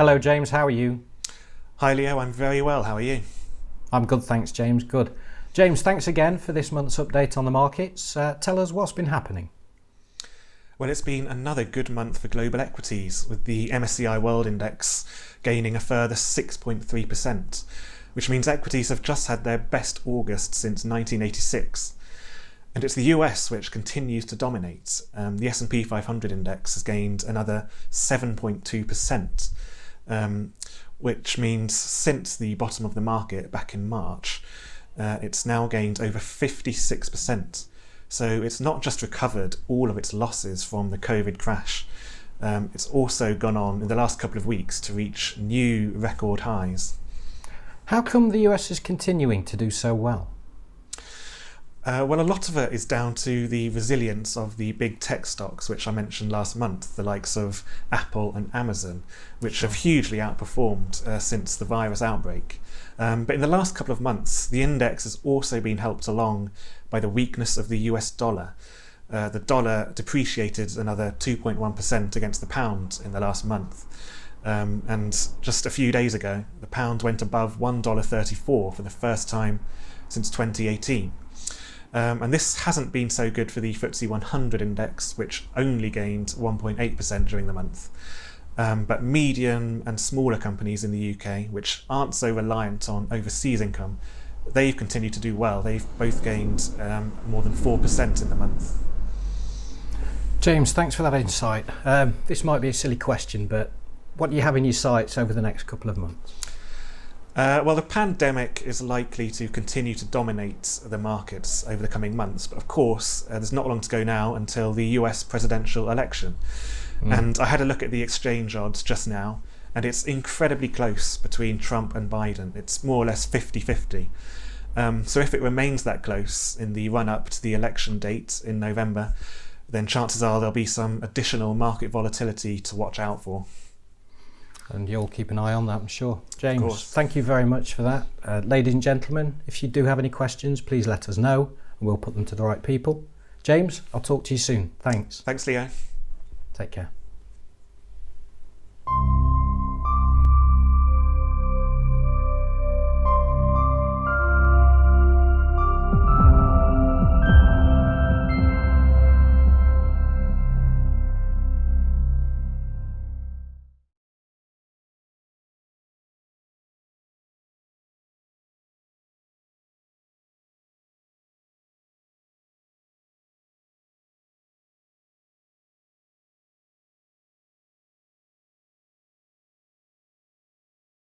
Hello James, how are you? Hi Leo, I'm very well. How are you? I'm good, thanks James, good. James, thanks again for this month's update on the markets. Tell us what's been happening. Well, it's been another good month for global equities, with the MSCI World Index gaining a further 6.3%, which means equities have just had their best August since 1986. And it's the US which continues to dominate. The S&P 500 index has gained another 7.2%, which means since the bottom of the market back in March, it's now gained over 56%. So it's not just recovered all of its losses from the COVID crash, it's also gone on in the last couple of weeks to reach new record highs. How come the US is continuing to do so well? Well, a lot of it is down to the resilience of the big tech stocks, which I mentioned last month, the likes of Apple and Amazon, which have hugely outperformed since the virus outbreak. But in the last couple of months, the index has also been helped along by the weakness of the US dollar. The dollar depreciated another 2.1% against the pound in the last month. And just a few days ago, the pound went above $1.34 for the first time since 2018. And this hasn't been so good for the FTSE 100 index, which only gained 1.8% during the month. But medium and smaller companies in the UK, which aren't so reliant on overseas income, they've continued to do well. They've both gained more than 4% in the month. James, thanks for that insight. This might be a silly question, but what do you have in your sights over the next couple of months? Well, the pandemic is likely to continue to dominate the markets over the coming months. But of course, there's not long to go now until the US presidential election. And I had a look at the exchange odds just now, and it's incredibly close between Trump and Biden. It's more or less 50-50. So if it remains that close in the run-up to the election date in November, then chances are there'll be some additional market volatility to watch out for. And you'll keep an eye on that, I'm sure. James, thank you very much for that. Ladies and gentlemen, if you do have any questions, please let us know and we'll put them to the right people. James, I'll talk to you soon. Thanks. Thanks, Leo. Take care.